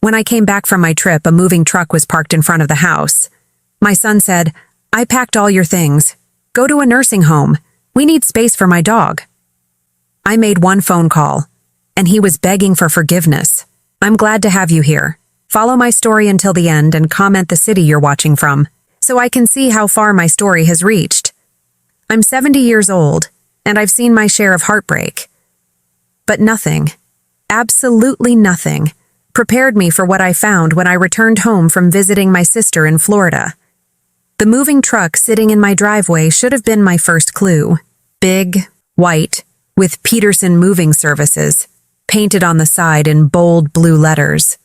When I came back from my trip, a moving truck was parked in front of the house. My son said, "I packed all your things. Go to a nursing home. We need space for my dog." I made one phone call, and he was begging for forgiveness. "I'm glad to have you here. Follow my story until the end and comment the city you're watching from, so I can see how far my story has reached. I'm 70 years old, and I've seen my share of heartbreak. But nothing, absolutely nothing, prepared me for what I found when I returned home from visiting my sister in Florida. The moving truck sitting in my driveway should have been my first clue. Big, white, with Peterson Moving Services, painted on the side in bold blue letters.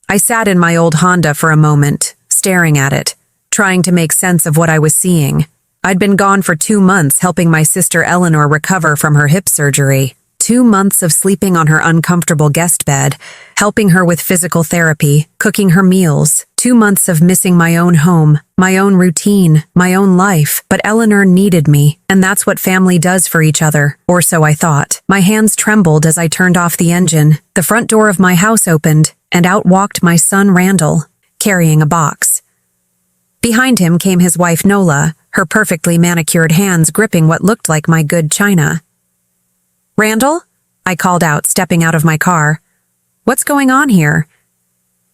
I sat in my old Honda for a moment, staring at it, trying to make sense of what I was seeing. I'd been gone for 2 months helping my sister Eleanor recover from her hip surgery. 2 months of sleeping on her uncomfortable guest bed, helping her with physical therapy, cooking her meals. 2 months of missing my own home, my own routine, my own life. But Eleanor needed me, and that's what family does for each other, or so I thought. My hands trembled as I turned off the engine. The front door of my house opened, and out walked my son Randall, carrying a box. Behind him came his wife Nola, her perfectly manicured hands gripping what looked like my good china. "Randall?" I called out, stepping out of my car. "What's going on here?"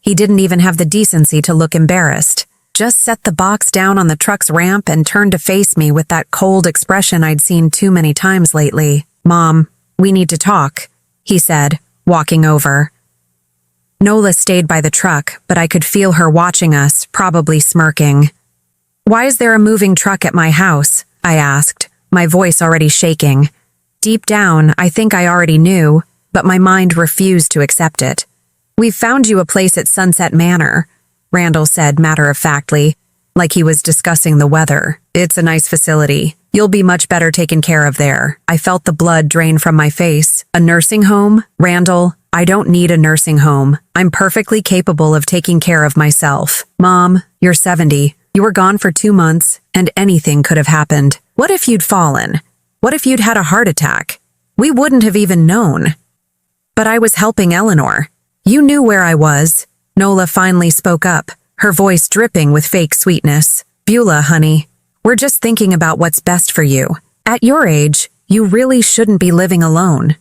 He didn't even have the decency to look embarrassed. Just set the box down on the truck's ramp and turned to face me with that cold expression I'd seen too many times lately. "Mom, we need to talk," he said, walking over. Nola stayed by the truck, but I could feel her watching us, probably smirking. "Why is there a moving truck at my house?" I asked, my voice already shaking. Deep down, I think I already knew, but my mind refused to accept it. "We've found you a place at Sunset Manor," Randall said matter-of-factly, like he was discussing the weather. "It's a nice facility. You'll be much better taken care of there." I felt the blood drain from my face. "A nursing home? Randall, I don't need a nursing home. I'm perfectly capable of taking care of myself." "Mom, you're 70. You were gone for 2 months, and anything could have happened. What if you'd fallen? What if you'd had a heart attack? We wouldn't have even known." "But I was helping Eleanor. You knew where I was." Nola finally spoke up, her voice dripping with fake sweetness. "Beulah, honey, we're just thinking about what's best for you. At your age, you really shouldn't be living alone."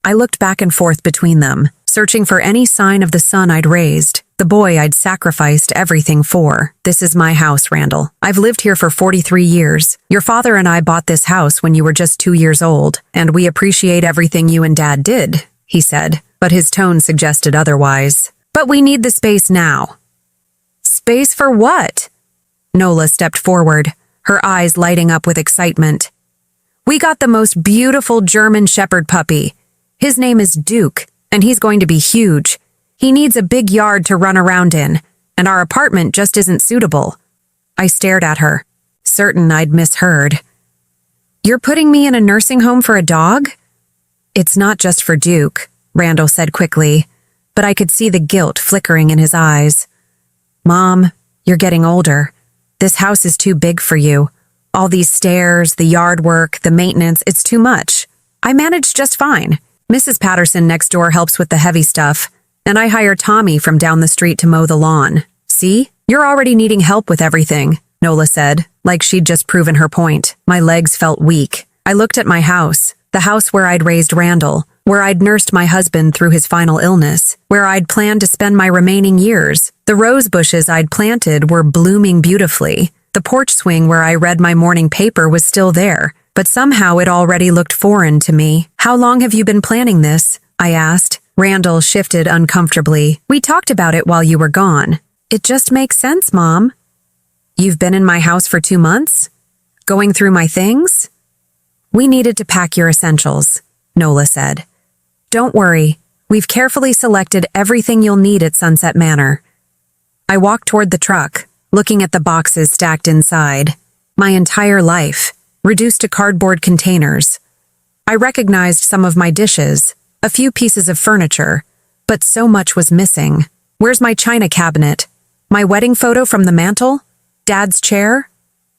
I looked back and forth between them, searching for any sign of the son I'd raised, the boy I'd sacrificed everything for. "This is my house, Randall. I've lived here for 43 years. Your father and I bought this house when you were just 2 years old, and we appreciate everything you and Dad did," he said, but his tone suggested otherwise. "But we need the space now." "Space for what?" Nola stepped forward, her eyes lighting up with excitement. "We got the most beautiful German Shepherd puppy. His name is Duke, and he's going to be huge. He needs a big yard to run around in, and our apartment just isn't suitable." I stared at her, certain I'd misheard. "You're putting me in a nursing home for a dog?" "It's not just for Duke," Randall said quickly, but I could see the guilt flickering in his eyes. "Mom, you're getting older. This house is too big for you. All these stairs, the yard work, the maintenance, it's too much. I manage just fine. Mrs. Patterson next door helps with the heavy stuff, and I hire Tommy from down the street to mow the lawn. See? You're already needing help with everything," Nola said, like she'd just proven her point. My legs felt weak. I looked at my house, the house where I'd raised Randall, where I'd nursed my husband through his final illness, where I'd planned to spend my remaining years. The rose bushes I'd planted were blooming beautifully. The porch swing where I read my morning paper was still there, but somehow it already looked foreign to me. "How long have you been planning this?" I asked. Randall shifted uncomfortably. "We talked about it while you were gone." "It just makes sense, Mom." "You've been in my house for 2 months? Going through my things?" "We needed to pack your essentials," Nola said. "Don't worry, we've carefully selected everything you'll need at Sunset Manor." I walked toward the truck, looking at the boxes stacked inside. My entire life, reduced to cardboard containers. I recognized some of my dishes, a few pieces of furniture, but so much was missing. Where's my china cabinet? My wedding photo from the mantel? Dad's chair?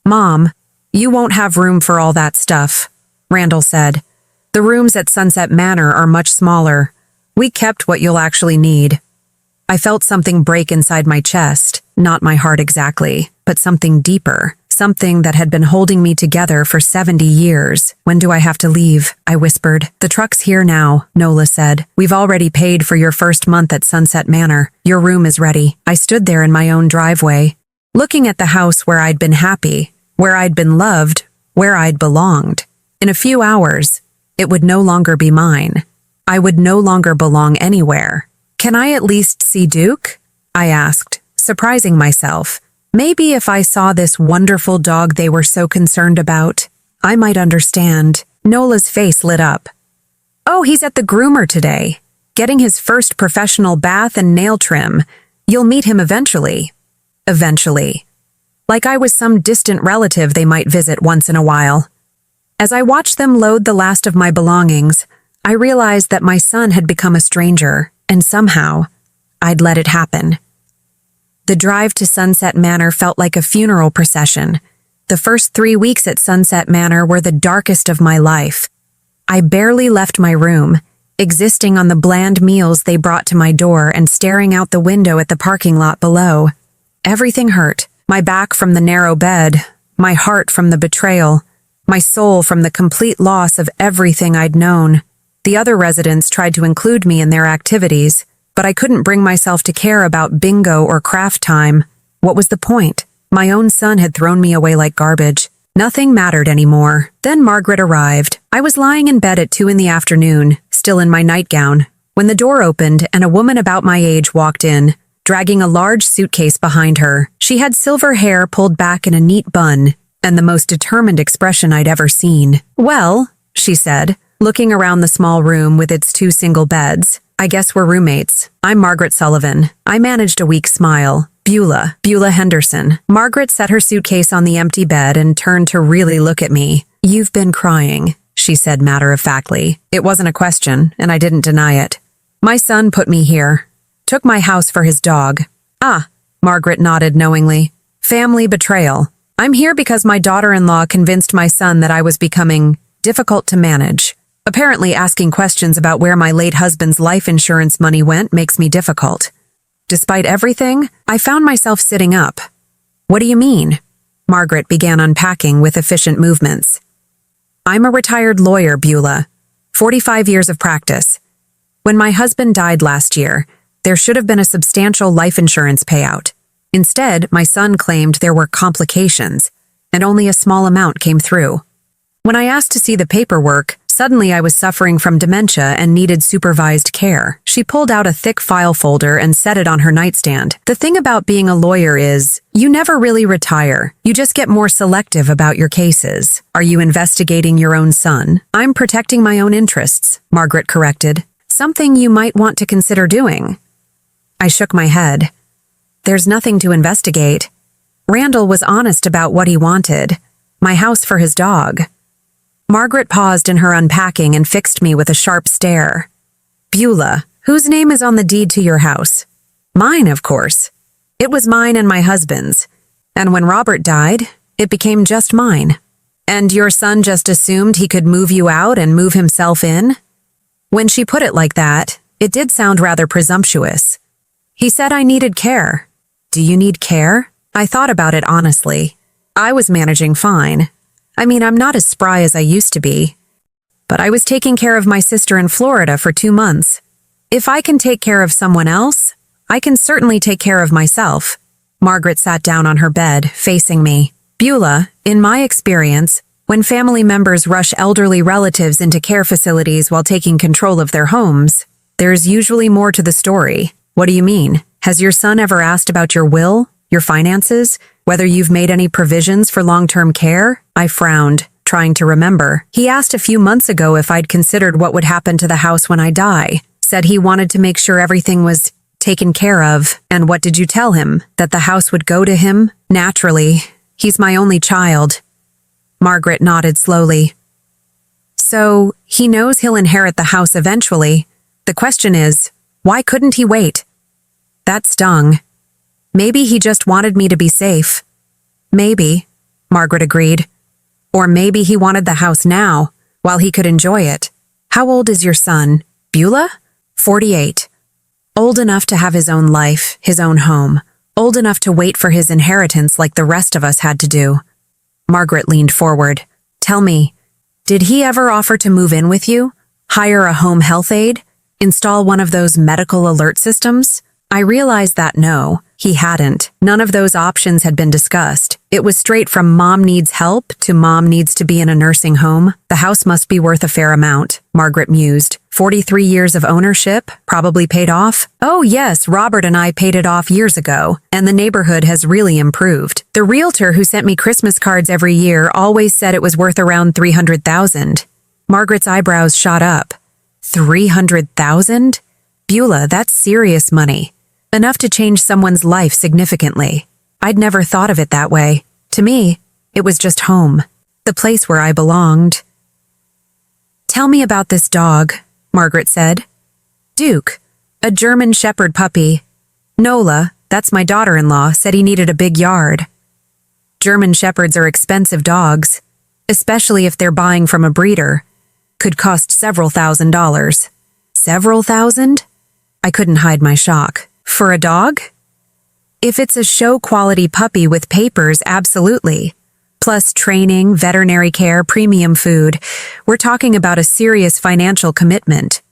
"Mom, you won't have room for all that stuff," Randall said. "The rooms at Sunset Manor are much smaller. We kept what you'll actually need." I felt something break inside my chest, not my heart exactly, but something deeper, something that had been holding me together for 70 years. When do I have to leave? I whispered. The truck's here now, Nola said. We've already paid for your first month at Sunset Manor. Your room is ready. I stood there in my own driveway, looking at the house where I'd been happy, where I'd been loved, where I'd belonged. In a few hours, it would no longer be mine. I would no longer belong anywhere. Can I at least see Duke? I asked, surprising myself. Maybe if I saw this wonderful dog they were so concerned about, I might understand. Nola's face lit up. Oh, he's at the groomer today, getting his first professional bath and nail trim. You'll meet him eventually. Eventually. Like I was some distant relative they might visit once in a while. As I watched them load the last of my belongings, I realized that my son had become a stranger, and somehow, I'd let it happen. The drive to Sunset Manor felt like a funeral procession. The first 3 weeks at Sunset Manor were the darkest of my life. I barely left my room, existing on the bland meals they brought to my door and staring out the window at the parking lot below. Everything hurt. My back from the narrow bed, my heart from the betrayal, my soul from the complete loss of everything I'd known. The other residents tried to include me in their activities, but I couldn't bring myself to care about bingo or craft time. What was the point? My own son had thrown me away like garbage. Nothing mattered anymore. Then Margaret arrived. I was lying in bed at 2 in the afternoon, still in my nightgown, when the door opened and a woman about my age walked in, dragging a large suitcase behind her. She had silver hair pulled back in a neat bun, and the most determined expression I'd ever seen. Well, she said, looking around the small room with its 2 single beds. I guess we're roommates. I'm Margaret Sullivan. I managed a weak smile. Beulah Henderson. Margaret set her suitcase on the empty bed and turned to really look at me. You've been crying, she said matter-of-factly. It wasn't a question, and I didn't deny it. My son put me here. Took my house for his dog. Ah, Margaret nodded knowingly. Family betrayal. I'm here because my daughter-in-law convinced my son that I was becoming difficult to manage. Apparently asking questions about where my late husband's life insurance money went makes me difficult. Despite everything, I found myself sitting up. What do you mean? Margaret began unpacking with efficient movements. I'm a retired lawyer, Beulah. 45 years of practice. When my husband died last year, there should have been a substantial life insurance payout. Instead, my son claimed there were complications, and only a small amount came through. When I asked to see the paperwork, suddenly I was suffering from dementia and needed supervised care. She pulled out a thick file folder and set it on her nightstand. The thing about being a lawyer is, you never really retire. You just get more selective about your cases. Are you investigating your own son? I'm protecting my own interests, Margaret corrected. Something you might want to consider doing. I shook my head. There's nothing to investigate. Randall was honest about what he wanted. My house for his dog. Margaret paused in her unpacking and fixed me with a sharp stare. Beulah, whose name is on the deed to your house? Mine, of course. It was mine and my husband's. And when Robert died, it became just mine. And your son just assumed he could move you out and move himself in? When she put it like that, it did sound rather presumptuous. He said I needed care. Do you need care? I thought about it honestly. I was managing fine. I mean, I'm not as spry as I used to be. But I was taking care of my sister in Florida for 2 months. If I can take care of someone else, I can certainly take care of myself. Margaret sat down on her bed, facing me. Beulah, in my experience, when family members rush elderly relatives into care facilities while taking control of their homes, there's usually more to the story. What do you mean? Has your son ever asked about your will, your finances, whether you've made any provisions for long-term care? I frowned, trying to remember. He asked a few months ago if I'd considered what would happen to the house when I die. Said he wanted to make sure everything was taken care of. And what did you tell him? That the house would go to him? Naturally. He's my only child. Margaret nodded slowly. So, he knows he'll inherit the house eventually. The question is, why couldn't he wait? That stung. Maybe he just wanted me to be safe. Maybe, Margaret agreed. Or maybe he wanted the house now, while he could enjoy it. How old is your son? Beulah? 48. Old enough to have his own life, his own home. Old enough to wait for his inheritance like the rest of us had to do. Margaret leaned forward. Tell me, did he ever offer to move in with you? Hire a home health aide? Install one of those medical alert systems? I realized that no, he hadn't. None of those options had been discussed. It was straight from mom needs help to mom needs to be in a nursing home. The house must be worth a fair amount, Margaret mused. 43 years of ownership, probably paid off. Oh yes, Robert and I paid it off years ago, and the neighborhood has really improved. The realtor who sent me Christmas cards every year always said it was worth around $300,000. Margaret's eyebrows shot up. $300,000? Beulah, that's serious money. Enough to change someone's life significantly. I'd never thought of it that way. To me, it was just home. The place where I belonged. Tell me about this dog, Margaret said. Duke, a German Shepherd puppy. Nola, that's my daughter-in-law, said he needed a big yard. German Shepherds are expensive dogs, especially if they're buying from a breeder. Could cost several $1,000s. Several thousand? I couldn't hide my shock. For a dog? If it's a show-quality puppy with papers, absolutely. Plus training, veterinary care, premium food. We're talking about a serious financial commitment.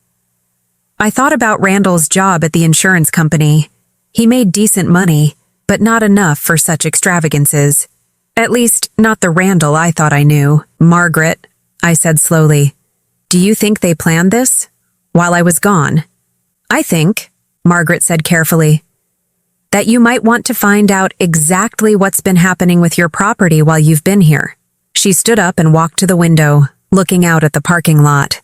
I thought about Randall's job at the insurance company. He made decent money, but not enough for such extravagances. At least, not the Randall I thought I knew. Margaret, I said slowly. Do you think they planned this? While I was gone? I think, Margaret said carefully, that you might want to find out exactly what's been happening with your property while you've been here. She stood up and walked to the window, looking out at the parking lot.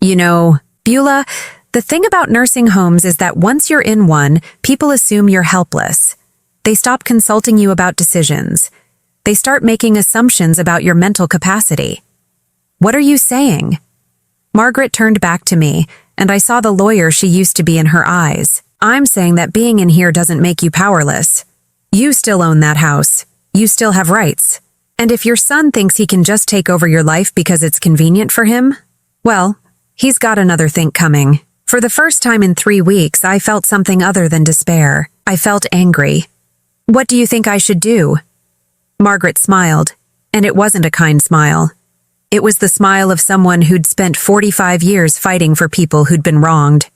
You know, Beulah, the thing about nursing homes is that once you're in one, people assume you're helpless. They stop consulting you about decisions. They start making assumptions about your mental capacity. What are you saying? Margaret turned back to me, and I saw the lawyer she used to be in her eyes. I'm saying that being in here doesn't make you powerless. You still own that house. You still have rights. And if your son thinks he can just take over your life because it's convenient for him, well, he's got another think coming. For the first time in 3 weeks, I felt something other than despair. I felt angry. What do you think I should do? Margaret smiled, and it wasn't a kind smile. It was the smile of someone who'd spent 45 years fighting for people who'd been wronged.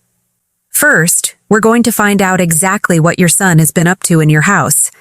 First, we're going to find out exactly what your son has been up to in your house.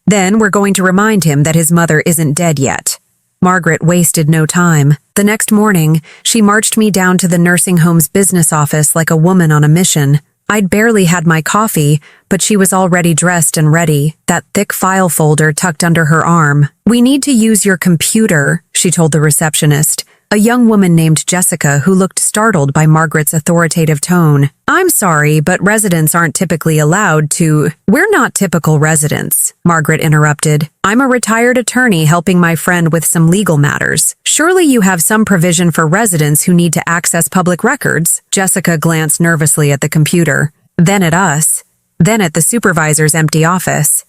Then we're going to remind him that his mother isn't dead yet. Margaret wasted no time. The next morning, she marched me down to the nursing home's business office like a woman on a mission. I'd barely had my coffee, but she was already dressed and ready, that thick file folder tucked under her arm. We need to use your computer, she told the receptionist, a young woman named Jessica who looked startled by Margaret's authoritative tone. I'm sorry, but residents aren't typically allowed to— We're not typical residents, Margaret interrupted. I'm a retired attorney helping my friend with some legal matters. Surely you have some provision for residents who need to access public records? Jessica glanced nervously at the computer, then at us, then at the supervisor's empty office.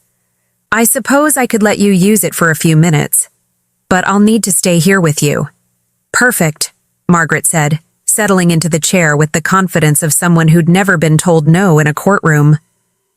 I suppose I could let you use it for a few minutes, but I'll need to stay here with you. Perfect, Margaret said, settling into the chair with the confidence of someone who'd never been told no in a courtroom.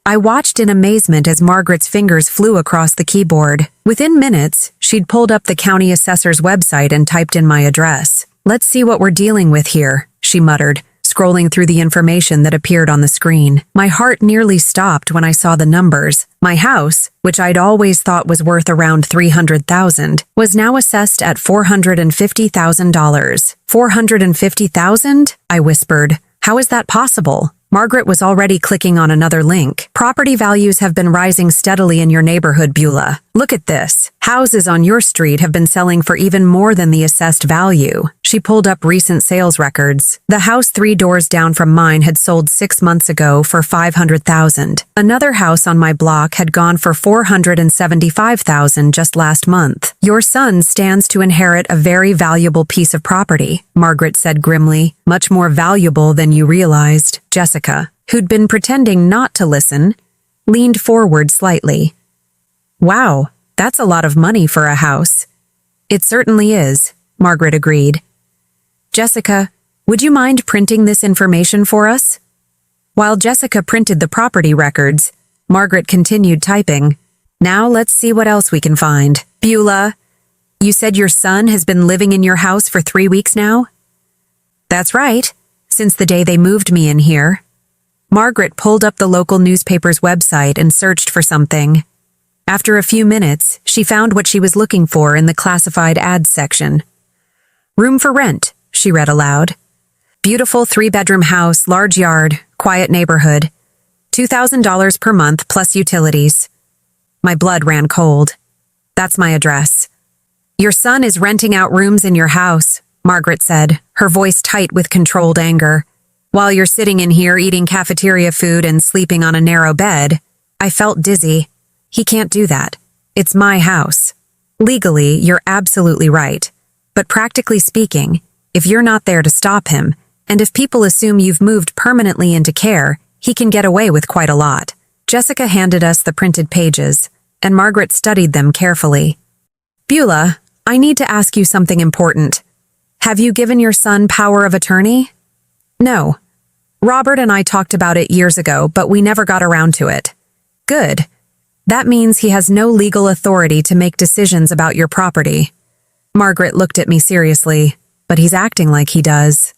I watched in amazement as Margaret's fingers flew across the keyboard. Within minutes, she'd pulled up the county assessor's website and typed in my address. Let's see what we're dealing with here, she muttered, scrolling through the information that appeared on the screen. My heart nearly stopped when I saw the numbers. My house, which I'd always thought was worth around $300,000, was now assessed at $450,000. $450,000? I whispered. How is that possible? Margaret was already clicking on another link. Property values have been rising steadily in your neighborhood, Beulah. Look at this. Houses on your street have been selling for even more than the assessed value. She pulled up recent sales records. The house 3 doors down from mine had sold 6 months ago for $500,000. Another house on my block had gone for $475,000 just last month. Your son stands to inherit a very valuable piece of property, Margaret said grimly. Much more valuable than you realized. Jessica, who'd been pretending not to listen, leaned forward slightly. Wow, that's a lot of money for a house. It certainly is, Margaret agreed. Jessica, would you mind printing this information for us? While Jessica printed the property records, Margaret continued typing. Now let's see what else we can find. Beulah, you said your son has been living in your house for 3 weeks now? That's right, since the day they moved me in here. Margaret pulled up the local newspaper's website and searched for something. After a few minutes, she found what she was looking for in the classified ads section. Room for rent, she read aloud. Beautiful 3-bedroom house, large yard, quiet neighborhood. $2,000 per month plus utilities. My blood ran cold. That's my address. Your son is renting out rooms in your house, Margaret said, her voice tight with controlled anger. While you're sitting in here eating cafeteria food and sleeping on a narrow bed, I felt dizzy. He can't do that. It's my house. Legally, you're absolutely right. But practically speaking, if you're not there to stop him, and if people assume you've moved permanently into care, he can get away with quite a lot. Jessica handed us the printed pages, and Margaret studied them carefully. Beulah, I need to ask you something important. Have you given your son power of attorney? No. Robert and I talked about it years ago, but we never got around to it. Good. That means he has no legal authority to make decisions about your property. Margaret looked at me seriously, but he's acting like he does.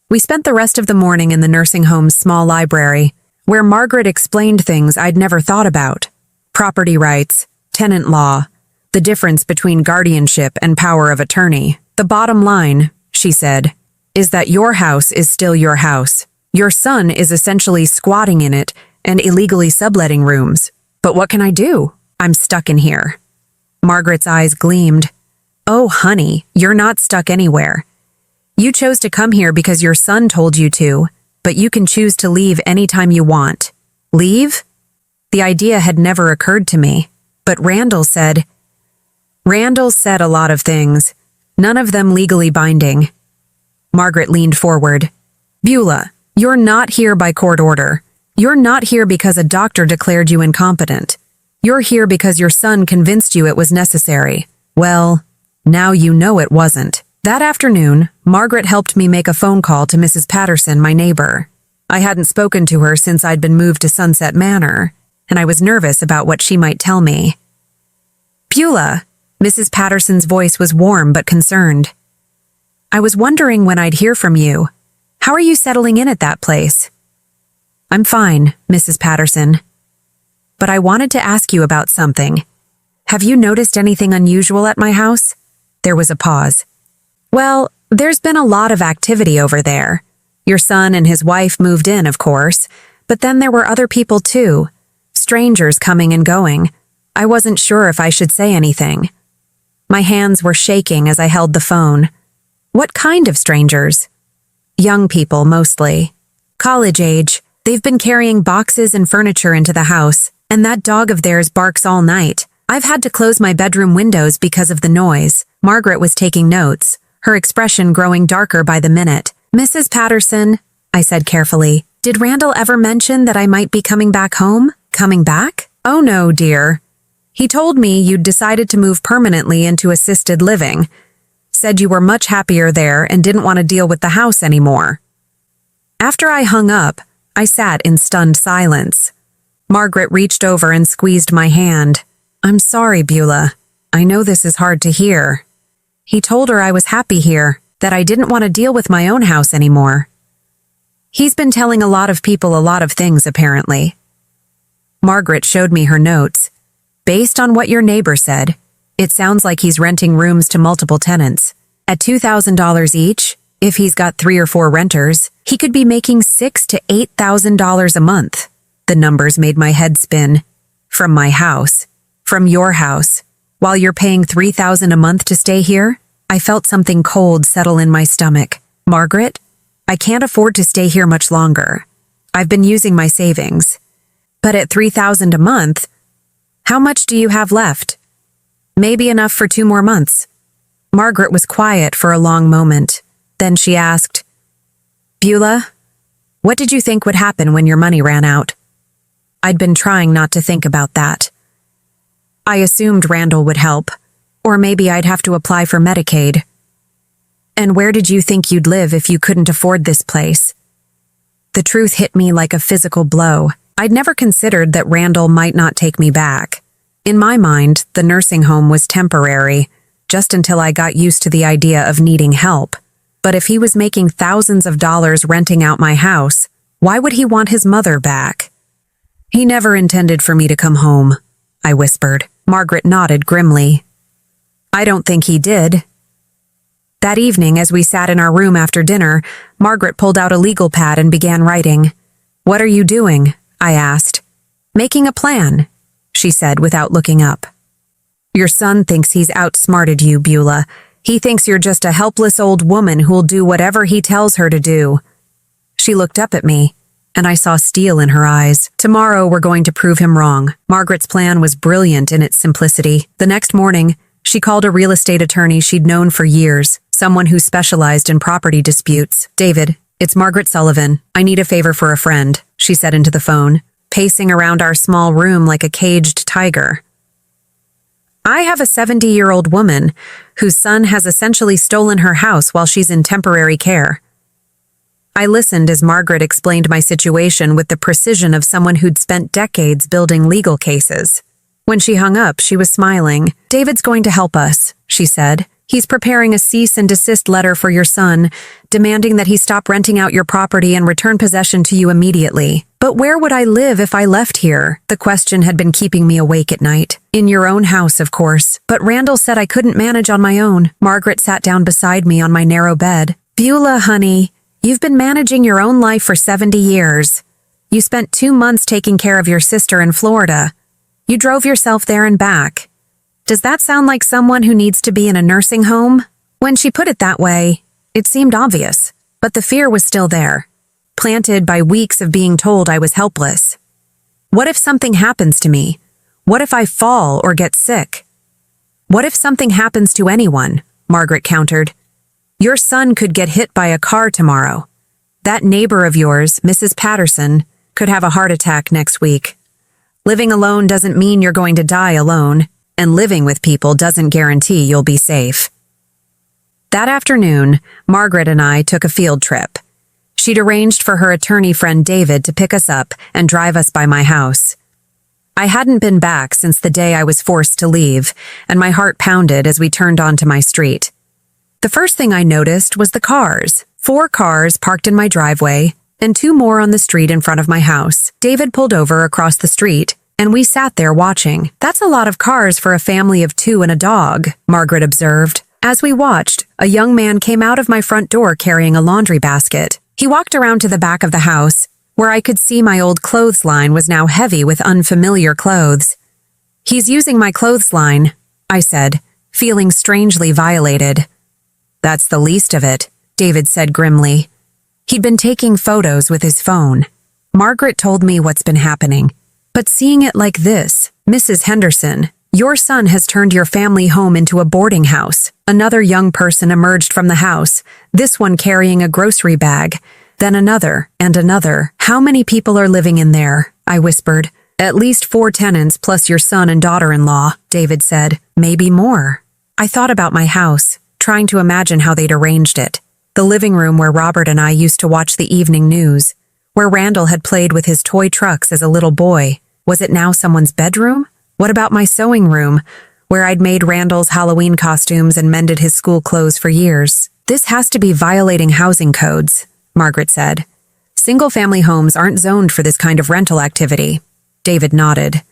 We spent the rest of the morning in the nursing home's small library, where Margaret explained things I'd never thought about. Property rights, tenant law, the difference between guardianship and power of attorney. The bottom line, she said, is that your house is still your house. Your son is essentially squatting in it and illegally subletting rooms. But what can I do? I'm stuck in here. Margaret's eyes gleamed. Oh, honey, you're not stuck anywhere. You chose to come here because your son told you to, but you can choose to leave anytime you want. Leave? The idea had never occurred to me, but Randall said a lot of things, none of them legally binding. Margaret leaned forward. Beulah, you're not here by court order. You're not here because a doctor declared you incompetent. You're here because your son convinced you it was necessary. Well, now you know it wasn't. That afternoon, Margaret helped me make a phone call to Mrs. Patterson, my neighbor. I hadn't spoken to her since I'd been moved to Sunset Manor, and I was nervous about what she might tell me. Beulah, Mrs. Patterson's voice was warm but concerned. I was wondering when I'd hear from you. How are you settling in at that place? I'm fine, Mrs. Patterson. But I wanted to ask you about something. Have you noticed anything unusual at my house? There was a pause. Well, there's been a lot of activity over there. Your son and his wife moved in, of course, but then there were other people too. Strangers coming and going. I wasn't sure if I should say anything. My hands were shaking as I held the phone. What kind of strangers? Young people, mostly. College age. They've been carrying boxes and furniture into the house, and that dog of theirs barks all night. I've had to close my bedroom windows because of the noise. Margaret was taking notes, her expression growing darker by the minute. Mrs. Patterson, I said carefully, did Randall ever mention that I might be coming back home? Coming back? Oh no, dear. He told me you'd decided to move permanently into assisted living. Said you were much happier there and didn't want to deal with the house anymore. After I hung up, I sat in stunned silence. Margaret reached over and squeezed my hand. I'm sorry, Beulah. I know this is hard to hear. He told her I was happy here, that I didn't want to deal with my own house anymore. He's been telling a lot of people a lot of things, apparently. Margaret showed me her notes. Based on what your neighbor said, it sounds like he's renting rooms to multiple tenants. At $2,000 each, if he's got 3 or 4 renters, he could be making $6,000 to $8,000 a month. The numbers made my head spin. From my house. From your house. While you're paying $3,000 a month to stay here, I felt something cold settle in my stomach. Margaret, I can't afford to stay here much longer. I've been using my savings. But at $3,000 a month, how much do you have left? Maybe enough for 2 more months. Margaret was quiet for a long moment. Then she asked, Beulah, what did you think would happen when your money ran out? I'd been trying not to think about that. I assumed Randall would help, or maybe I'd have to apply for Medicaid. And where did you think you'd live if you couldn't afford this place? the truth hit me like a physical blow. I'd never considered that Randall might not take me back. In my mind, the nursing home was temporary, just until I got used to the idea of needing help. But if he was making thousands of dollars renting out my house, why would he want his mother back? He never intended for me to come home, I whispered. Margaret nodded grimly. I don't think he did. That evening, as we sat in our room after dinner, Margaret pulled out a legal pad and began writing. "What are you doing?" I asked. "Making a plan," she said without looking up. "Your son thinks he's outsmarted you, Beulah. He thinks you're just a helpless old woman who'll do whatever he tells her to do." She looked up at me, and I saw steel in her eyes. Tomorrow we're going to prove him wrong. Margaret's plan was brilliant in its simplicity. The next morning, she called a real estate attorney she'd known for years, someone who specialized in property disputes. "David, it's Margaret Sullivan. I need a favor for a friend," she said into the phone, pacing around our small room like a caged tiger. "I have a 70-year-old woman whose son has essentially stolen her house while she's in temporary care." I listened as Margaret explained my situation with the precision of someone who'd spent decades building legal cases. When she hung up, she was smiling. "David's going to help us," she said. "He's preparing a cease and desist letter for your son, demanding that he stop renting out your property and return possession to you immediately. But where would I live if I left here?" The question had been keeping me awake at night. "In your own house, of course. But Randall said I couldn't manage on my own." Margaret sat down beside me on my narrow bed. "Beulah, honey, you've been managing your own life for 70 years. You spent 2 months taking care of your sister in Florida. You drove yourself there and back. Does that sound like someone who needs to be in a nursing home?" When she put it that way, it seemed obvious, but the fear was still there, planted by weeks of being told I was helpless. What if something happens to me? What if I fall or get sick? What if something happens to anyone? Margaret countered. Your son could get hit by a car tomorrow. That neighbor of yours, Mrs. Patterson, could have a heart attack next week. Living alone doesn't mean you're going to die alone, and living with people doesn't guarantee you'll be safe. That afternoon, Margaret and I took a field trip. She'd arranged for her attorney friend David to pick us up and drive us by my house. I hadn't been back since the day I was forced to leave, and my heart pounded as we turned onto my street. The first thing I noticed was the cars. 4 cars parked in my driveway, and 2 more on the street in front of my house. David pulled over across the street, and we sat there watching. "That's a lot of cars for a family of 2 and a dog," Margaret observed. As we watched, a young man came out of my front door carrying a laundry basket. He walked around to the back of the house, where I could see my old clothesline was now heavy with unfamiliar clothes. "He's using my clothesline," I said, feeling strangely violated. "That's the least of it," David said grimly. He'd been taking photos with his phone. Margaret told me what's been happening. But seeing it like this, "Mrs. Henderson, your son has turned your family home into a boarding house." Another young person emerged from the house, this one carrying a grocery bag, then another and another. "How many people are living in there?" I whispered. "At least 4 tenants plus your son and daughter-in-law," David said. "Maybe more." I thought about my house, trying to imagine how they'd arranged it. The living room where Robert and I used to watch the evening news, where Randall had played with his toy trucks as a little boy. Was it now someone's bedroom? What about my sewing room, where I'd made Randall's Halloween costumes and mended his school clothes for years? "This has to be violating housing codes," Margaret said. "Single-family homes aren't zoned for this kind of rental activity." David nodded.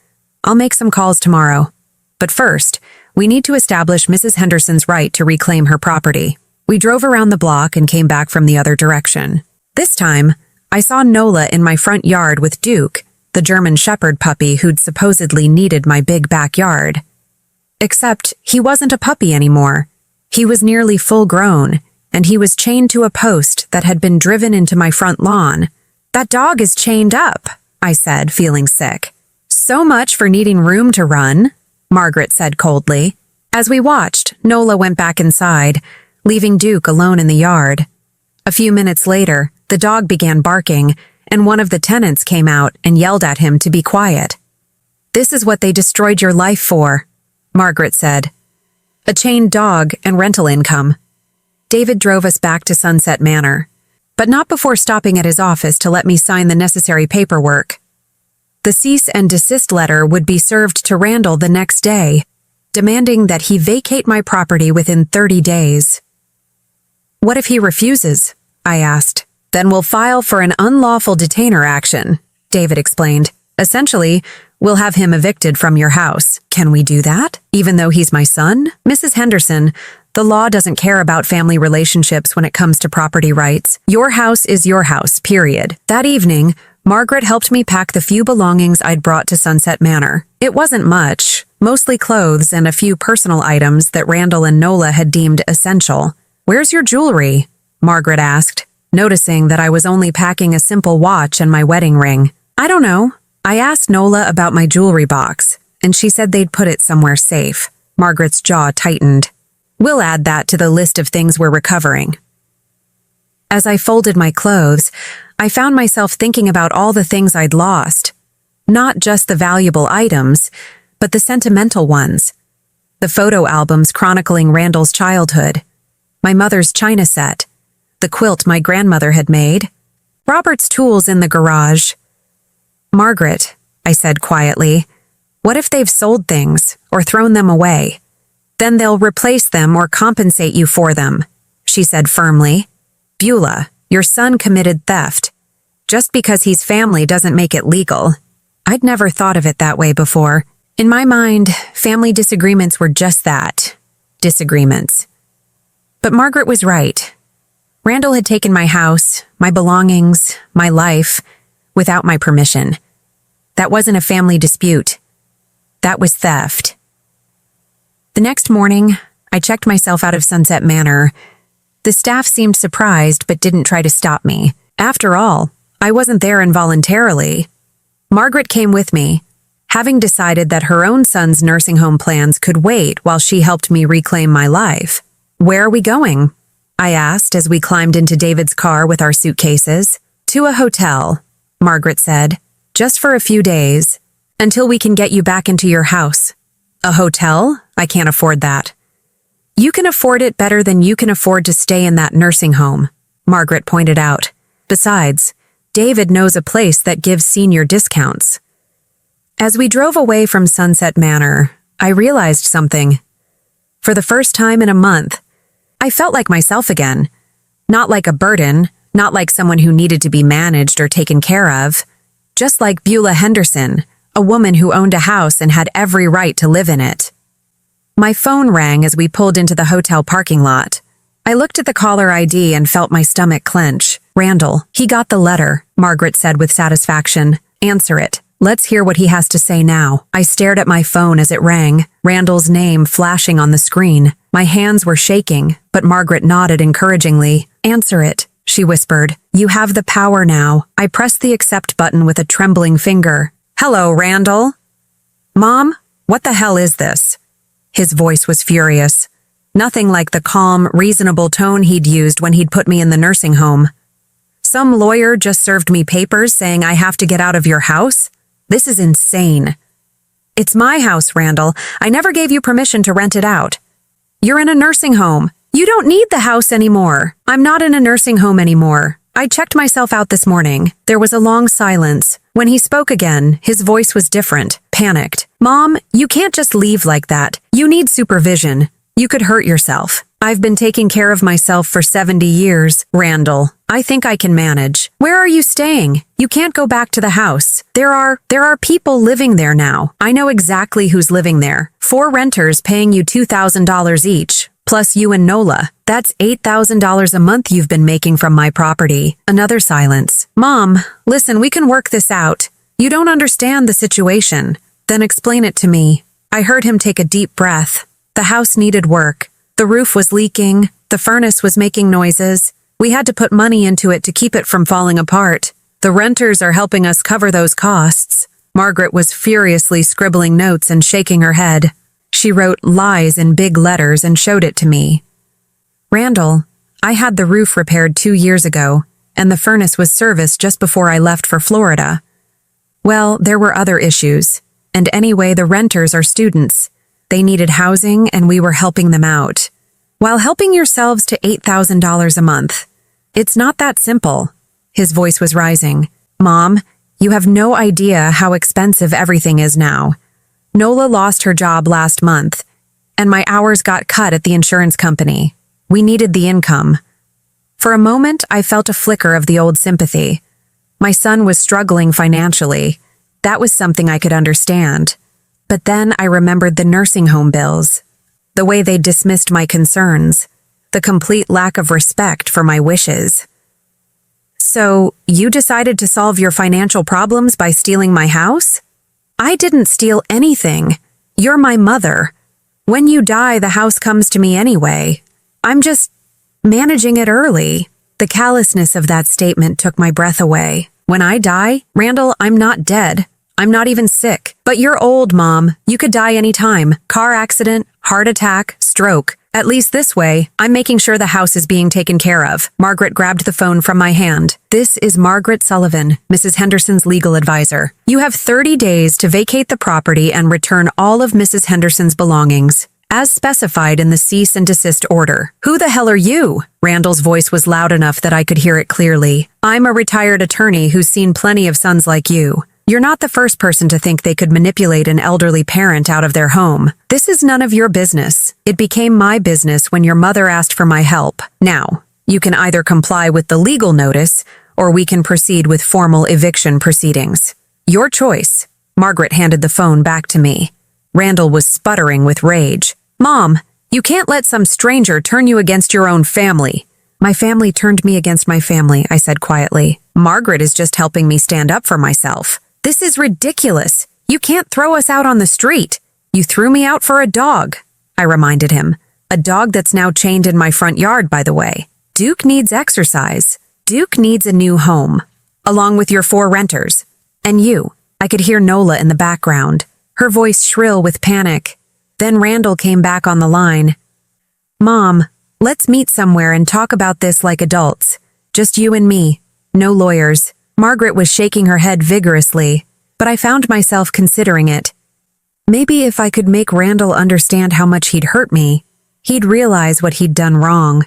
"I'll make some calls tomorrow. But first, we need to establish Mrs. Henderson's right to reclaim her property." We drove around the block and came back from the other direction. This time, I saw Nola in my front yard with Duke, the German Shepherd puppy who'd supposedly needed my big backyard. Except he wasn't a puppy anymore. He was nearly full-grown, and he was chained to a post that had been driven into my front lawn. "That dog is chained up," I said, feeling sick. "So much for needing room to run," Margaret said coldly. As we watched, Nola went back inside, leaving Duke alone in the yard. A few minutes later, the dog began barking, and one of the tenants came out and yelled at him to be quiet. "This is what they destroyed your life for," Margaret said. "A chained dog and rental income." David drove us back to Sunset Manor. but not before stopping at his office to let me sign the necessary paperwork. The cease and desist letter would be served to Randall the next day, demanding that he vacate my property within 30 days. "What if he refuses?" I asked. "Then we'll file for an unlawful detainer action," David explained. "Essentially, we'll have him evicted from your house." "Can we do that, even though he's my son?" "Mrs. Henderson, the law doesn't care about family relationships when it comes to property rights. Your house is your house, period." That evening, Margaret helped me pack the few belongings I'd brought to Sunset Manor. It wasn't much, mostly clothes and a few personal items that Randall and Nola had deemed essential. "Where's your jewelry?" Margaret asked, noticing that I was only packing a simple watch and my wedding ring. "I don't know. I asked Nola about my jewelry box, and she said they'd put it somewhere safe." Margaret's jaw tightened. "We'll add that to the list of things we're recovering." As I folded my clothes, I found myself thinking about all the things I'd lost. Not just the valuable items, but the sentimental ones. The photo albums chronicling Randall's childhood, my mother's china set, the quilt my grandmother had made, Robert's tools in the garage. "Margaret," I said quietly, "what if they've sold things or thrown them away? Then they'll replace them or compensate you for them," she said firmly. "Beulah, your son committed theft. Just because he's family doesn't make it legal." I'd never thought of it that way before. In my mind, family disagreements were just that, disagreements. But Margaret was right. Randall had taken my house, my belongings, my life, without my permission. That wasn't a family dispute. That was theft. The next morning, I checked myself out of Sunset Manor. The staff seemed surprised but didn't try to stop me. After all, I wasn't there involuntarily. Margaret came with me, having decided that her own son's nursing home plans could wait while she helped me reclaim my life. "Where are we going?" I asked as we climbed into David's car with our suitcases. "To a hotel," Margaret said, "just for a few days, until we can get you back into your house." "A hotel? I can't afford that." "You can afford it better than you can afford to stay in that nursing home," Margaret pointed out. "Besides, David knows a place that gives senior discounts." As we drove away from Sunset Manor, I realized something. For the first time in a month, I felt like myself again. Not like a burden, not like someone who needed to be managed or taken care of. Just like Beulah Henderson, a woman who owned a house and had every right to live in it. My phone rang as we pulled into the hotel parking lot. I looked at the caller ID and felt my stomach clench. "Randall, he got the letter," Margaret said with satisfaction. "Answer it. Let's hear what he has to say now." I stared at my phone as it rang, Randall's name flashing on the screen. My hands were shaking, but Margaret nodded encouragingly. "Answer it," she whispered. "You have the power now." I pressed the accept button with a trembling finger. "Hello, Randall." "Mom, what the hell is this?" His voice was furious. Nothing like the calm, reasonable tone he'd used when he'd put me in the nursing home. "Some lawyer just served me papers saying I have to get out of your house? This is insane." "It's my house, Randall. I never gave you permission to rent it out." "You're in a nursing home. You don't need the house anymore." "I'm not in a nursing home anymore. I checked myself out this morning." There was a long silence. When he spoke again, his voice was different, panicked. "Mom, you can't just leave like that. You need supervision. You could hurt yourself." "I've been taking care of myself for 70 years, Randall. I think I can manage." "Where are you staying? You can't go back to the house. There are people living there now. I know exactly who's living there. 4 renters paying you $2,000 each, plus you and Nola. That's $8,000 a month you've been making from my property." Another silence. "Mom, listen, we can work this out. You don't understand the situation." "Then explain it to me." I heard him take a deep breath. The house needed work. The roof was leaking. The furnace was making noises. We had to put money into it to keep it from falling apart. The renters are helping us cover those costs. Margaret was furiously scribbling notes and shaking her head. She wrote lies in big letters and showed it to me. "Randall, I had the roof repaired 2 years ago, and the furnace was serviced just before I left for Florida. Well, there were other issues. And anyway, the renters are students. They needed housing, and we were helping them out. While helping yourselves to $8,000 a month, It's not that simple. His voice was rising. Mom, you have no idea how expensive everything is now. Nola lost her job last month, and my hours got cut at the insurance company. We needed the income. For a moment, I felt a flicker of the old sympathy. My son was struggling financially. That was something I could understand. But then I remembered the nursing home bills, the way they dismissed my concerns, the complete lack of respect for my wishes. So, you decided to solve your financial problems by stealing my house? I didn't steal anything. You're my mother. When you die, the house comes to me anyway. I'm just managing it early. The callousness of that statement took my breath away. When I die, Randall, I'm not dead. I'm not even sick. But you're old, Mom. You could die anytime. Car accident, heart attack, stroke. At least this way, I'm making sure the house is being taken care of. Margaret grabbed the phone from my hand. This is Margaret Sullivan, Mrs. Henderson's legal advisor. You have 30 days to vacate the property and return all of Mrs. Henderson's belongings, as specified in the cease and desist order. Who the hell are you? Randall's voice was loud enough that I could hear it clearly. I'm a retired attorney who's seen plenty of sons like you. You're not the first person to think they could manipulate an elderly parent out of their home. This is none of your business. It became my business when your mother asked for my help. Now, you can either comply with the legal notice, or we can proceed with formal eviction proceedings. Your choice. Margaret handed the phone back to me. Randall was sputtering with rage. Mom, you can't let some stranger turn you against your own family. My family turned me against my family, I said quietly. Margaret is just helping me stand up for myself. This is ridiculous. You can't throw us out on the street. You threw me out for a dog, I reminded him. A dog that's now chained in my front yard, by the way. Duke needs exercise. Duke needs a new home, along with your 4 renters. And you. I could hear Nola in the background, her voice shrill with panic. Then Randall came back on the line. Mom, let's meet somewhere and talk about this like adults. Just you and me. No lawyers. Margaret was shaking her head vigorously, but I found myself considering it. Maybe if I could make Randall understand how much he'd hurt me, he'd realize what he'd done wrong.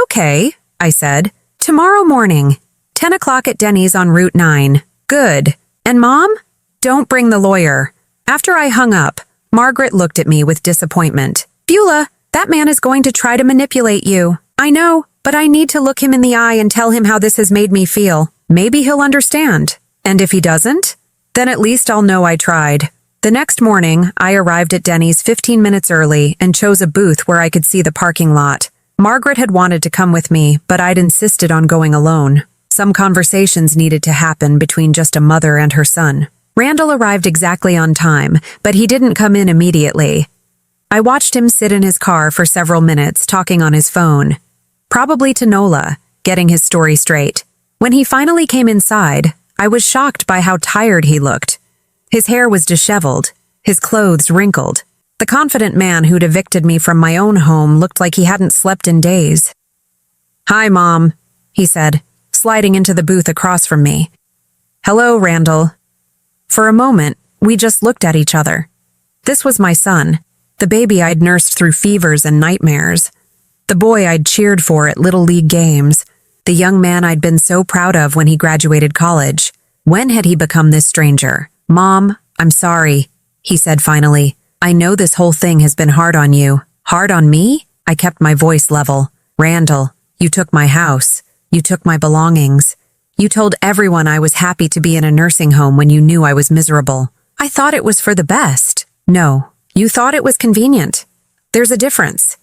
Okay, I said. Tomorrow morning, 10 o'clock at Denny's on Route 9. Good. And Mom? Don't bring the lawyer. After I hung up, Margaret looked at me with disappointment. Beulah, that man is going to try to manipulate you. I know, but I need to look him in the eye and tell him how this has made me feel. Maybe he'll understand. And if he doesn't, then at least I'll know I tried. The next morning, I arrived at Denny's 15 minutes early and chose a booth where I could see the parking lot. Margaret had wanted to come with me, but I'd insisted on going alone. Some conversations needed to happen between just a mother and her son. Randall arrived exactly on time, but he didn't come in immediately. I watched him sit in his car for several minutes talking on his phone, probably to Nola, getting his story straight. When he finally came inside, I was shocked by how tired he looked. His hair was disheveled, his clothes wrinkled. The confident man who'd evicted me from my own home looked like he hadn't slept in days. Hi, Mom, he said, sliding into the booth across from me. Hello, Randall. For a moment, we just looked at each other. This was my son, the baby I'd nursed through fevers and nightmares, the boy I'd cheered for at Little League games, the young man I'd been so proud of when he graduated college. When had he become this stranger? Mom, I'm sorry, he said finally. I know this whole thing has been hard on you. Hard on me? I kept my voice level. Randall, you took my house. You took my belongings. You told everyone I was happy to be in a nursing home when you knew I was miserable. I thought it was for the best. No, you thought it was convenient. There's a difference.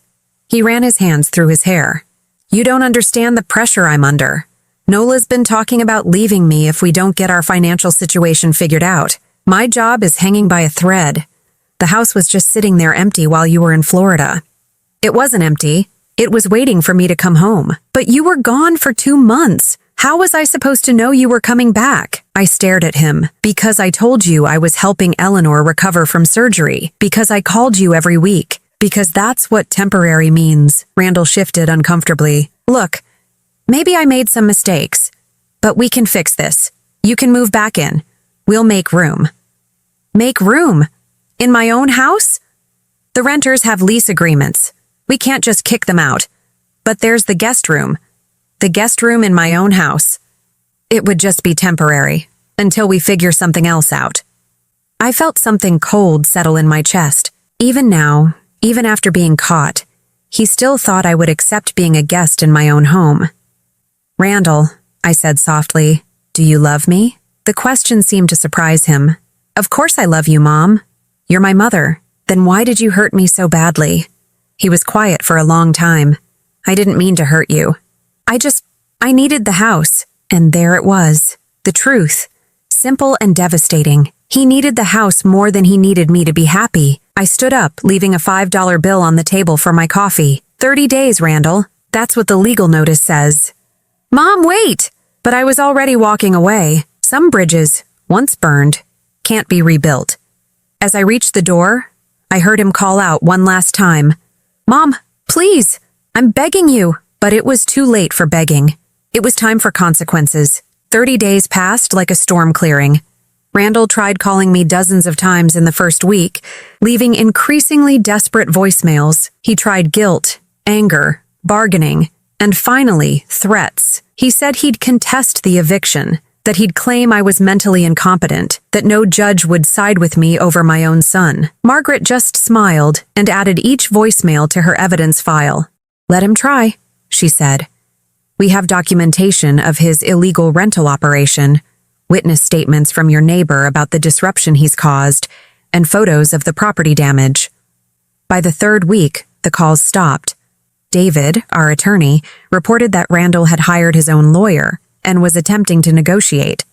He ran his hands through his hair. You don't understand the pressure I'm under. Nola's been talking about leaving me if we don't get our financial situation figured out. My job is hanging by a thread. The house was just sitting there empty while you were in Florida. It wasn't empty. It was waiting for me to come home. But you were gone for 2 months. How was I supposed to know you were coming back? I stared at him. Because I told you I was helping Eleanor recover from surgery. Because I called you every week. Because that's what temporary means. Randall shifted uncomfortably. Look, maybe I made some mistakes, but we can fix this. You can move back in. We'll make room. Make room? In my own house? The renters have lease agreements. We can't just kick them out. But there's the guest room. the guest room in my own house. It would just be temporary, until we figure something else out. I felt something cold settle in my chest. Even now, even after being caught, he still thought I would accept being a guest in my own home. "Randall," I said softly, "do you love me?" The question seemed to surprise him. "Of course I love you, Mom. You're my mother. Then why did you hurt me so badly?" He was quiet for a long time. "I didn't mean to hurt you. I needed the house." And there it was. The truth. Simple and devastating. He needed the house more than he needed me to be happy. I stood up, leaving a $5 bill on the table for my coffee. 30 days, Randall. That's what the legal notice says. "Mom, wait!" But I was already walking away. Some bridges, once burned, can't be rebuilt. As I reached the door, I heard him call out one last time, "Mom, please, I'm begging you." But it was too late for begging. It was time for consequences. 30 days passed like a storm clearing. Randall tried calling me dozens of times in the first week, leaving increasingly desperate voicemails. He tried guilt, anger, bargaining, and finally, threats. He said he'd contest the eviction, that he'd claim I was mentally incompetent, that no judge would side with me over my own son. Margaret just smiled and added each voicemail to her evidence file. "Let him try," she said. "We have documentation of his illegal rental operation, witness statements from your neighbor about the disruption he's caused, and photos of the property damage." By the third week, the calls stopped. David, our attorney, reported that Randall had hired his own lawyer and was attempting to negotiate.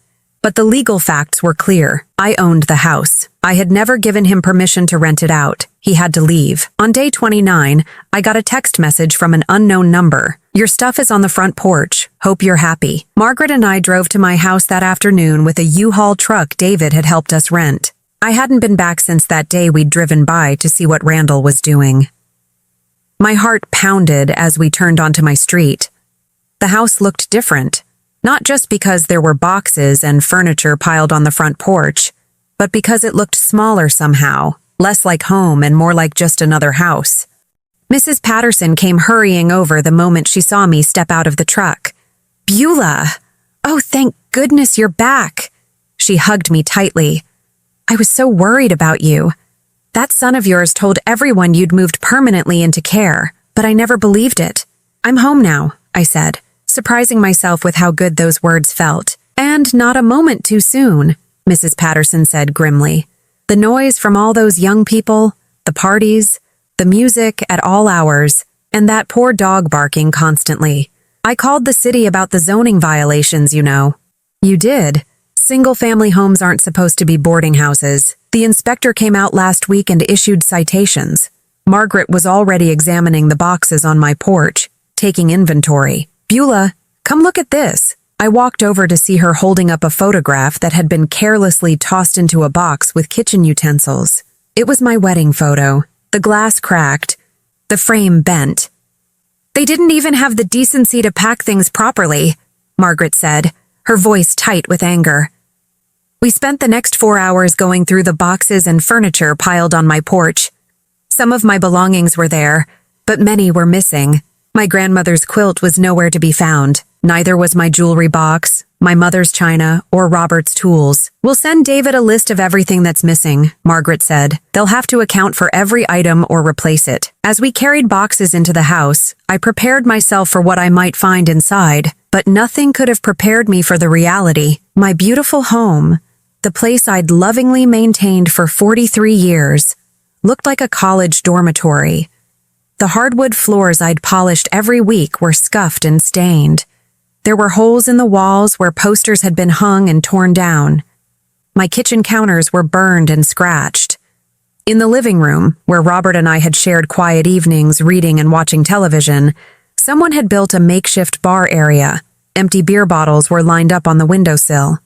But the legal facts were clear. I owned the house. I had never given him permission to rent it out. He had to leave. On day 29, I got a text message from an unknown number. "Your stuff is on the front porch. Hope you're happy." Margaret and I drove to my house that afternoon with a U-Haul truck David had helped us rent. I hadn't been back since that day we'd driven by to see what Randall was doing. My heart pounded as we turned onto my street. The house looked different. Not just because there were boxes and furniture piled on the front porch, but because it looked smaller somehow, less like home and more like just another house. Mrs. Patterson came hurrying over the moment she saw me step out of the truck. "Beulah! Oh, thank goodness you're back!" She hugged me tightly. "I was so worried about you. That son of yours told everyone you'd moved permanently into care, but I never believed it." "I'm home now," I said, surprising myself with how good those words felt. "And not a moment too soon," Mrs. Patterson said grimly. "The noise from all those young people, the parties, the music at all hours, and that poor dog barking constantly. I called the city about the zoning violations, you know." "You did? Single-family homes aren't supposed to be boarding houses. The inspector came out last week and issued citations." Margaret was already examining the boxes on my porch, taking inventory. "Beulah, come look at this." I walked over to see her holding up a photograph that had been carelessly tossed into a box with kitchen utensils. It was my wedding photo. The glass cracked. The frame bent. "They didn't even have the decency to pack things properly," Margaret said, her voice tight with anger. We spent the next 4 hours going through the boxes and furniture piled on my porch. Some of my belongings were there, but many were missing. My grandmother's quilt was nowhere to be found. Neither was my jewelry box, my mother's china, or Robert's tools. "We'll send David a list of everything that's missing," Margaret said. "They'll have to account for every item or replace it." As we carried boxes into the house, I prepared myself for what I might find inside, but nothing could have prepared me for the reality. My beautiful home, the place I'd lovingly maintained for 43 years, looked like a college dormitory. The hardwood floors I'd polished every week were scuffed and stained. There were holes in the walls where posters had been hung and torn down. My kitchen counters were burned and scratched. In the living room, where Robert and I had shared quiet evenings reading and watching television, someone had built a makeshift bar area. Empty beer bottles were lined up on the windowsill.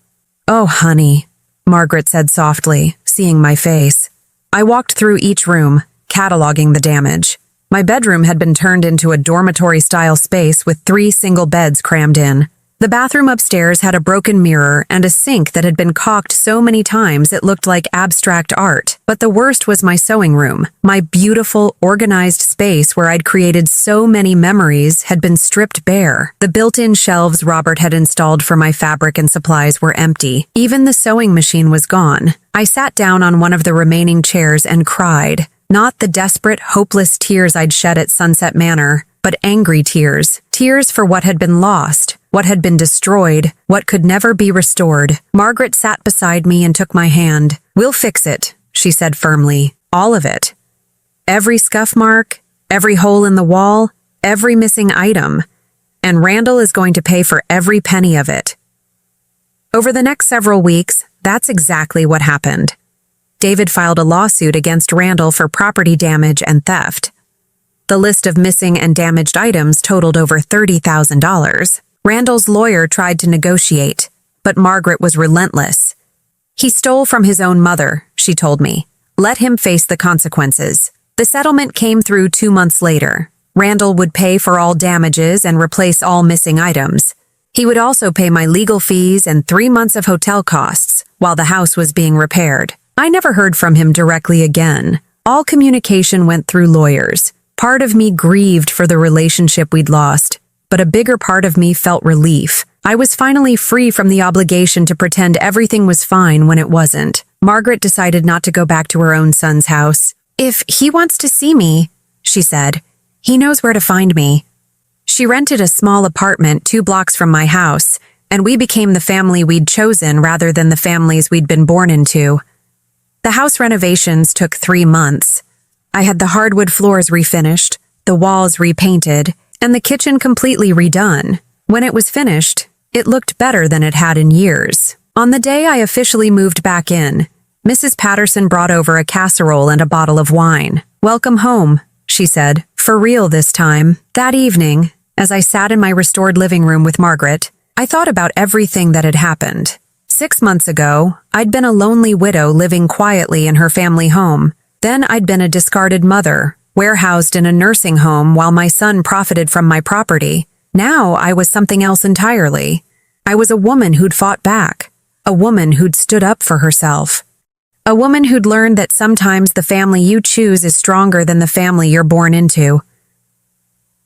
"Oh, honey," Margaret said softly, seeing my face. I walked through each room, cataloging the damage. My bedroom had been turned into a dormitory-style space with 3 single beds crammed in. The bathroom upstairs had a broken mirror and a sink that had been caulked so many times it looked like abstract art. But the worst was my sewing room. My beautiful, organized space where I'd created so many memories had been stripped bare. The built-in shelves Robert had installed for my fabric and supplies were empty. Even the sewing machine was gone. I sat down on one of the remaining chairs and cried. Not the desperate, hopeless tears I'd shed at Sunset Manor, but angry tears. Tears for what had been lost, what had been destroyed, what could never be restored. Margaret sat beside me and took my hand. "We'll fix it," she said firmly. "All of it. Every scuff mark, every hole in the wall, every missing item. And Randall is going to pay for every penny of it." Over the next several weeks, that's exactly what happened. David filed a lawsuit against Randall for property damage and theft. The list of missing and damaged items totaled over $30,000. Randall's lawyer tried to negotiate, but Margaret was relentless. "He stole from his own mother," she told me. "Let him face the consequences." The settlement came through 2 months later. Randall would pay for all damages and replace all missing items. He would also pay my legal fees and 3 months of hotel costs while the house was being repaired. I never heard from him directly again. All communication went through lawyers. Part of me grieved for the relationship we'd lost, but a bigger part of me felt relief. I was finally free from the obligation to pretend everything was fine when it wasn't. Margaret decided not to go back to her own son's house. "If he wants to see me," she said, "he knows where to find me." She rented a small apartment 2 blocks from my house, and we became the family we'd chosen rather than the families we'd been born into. The house renovations took 3 months. I had the hardwood floors refinished, the walls repainted, and the kitchen completely redone. When it was finished, it looked better than it had in years. On the day I officially moved back in, Mrs. Patterson brought over a casserole and a bottle of wine. "Welcome home," she said, "for real this time." That evening, as I sat in my restored living room with Margaret, I thought about everything that had happened. 6 months ago, I'd been a lonely widow living quietly in her family home. Then I'd been a discarded mother, warehoused in a nursing home while my son profited from my property. Now I was something else entirely. I was a woman who'd fought back, a woman who'd stood up for herself, a woman who'd learned that sometimes the family you choose is stronger than the family you're born into.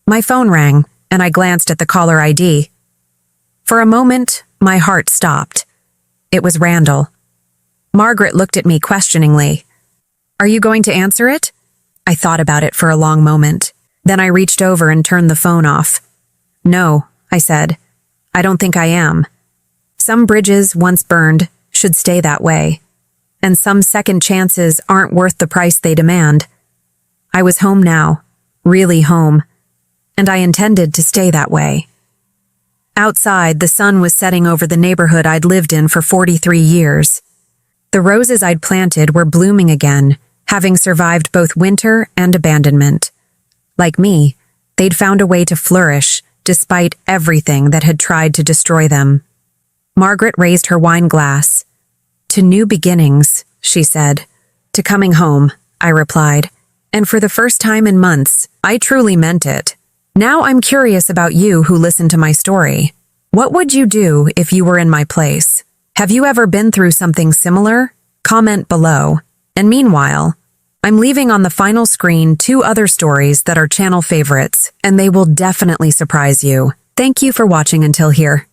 My phone rang, and I glanced at the caller ID. For a moment, my heart stopped. It was Randall. Margaret looked at me questioningly. "Are you going to answer it?" I thought about it for a long moment. Then I reached over and turned the phone off. "No," I said. "I don't think I am. Some bridges, once burned, should stay that way. And some second chances aren't worth the price they demand." I was home now, really home, and I intended to stay that way. Outside, the sun was setting over the neighborhood I'd lived in for 43 years. The roses I'd planted were blooming again, having survived both winter and abandonment. Like me, they'd found a way to flourish, despite everything that had tried to destroy them. Margaret raised her wine glass. "To new beginnings," she said. "To coming home," I replied. And for the first time in months, I truly meant it. Now I'm curious about you who listened to my story. What would you do if you were in my place? Have you ever been through something similar? Comment below. And meanwhile, I'm leaving on the final screen 2 other stories that are channel favorites, and they will definitely surprise you. Thank you for watching until here.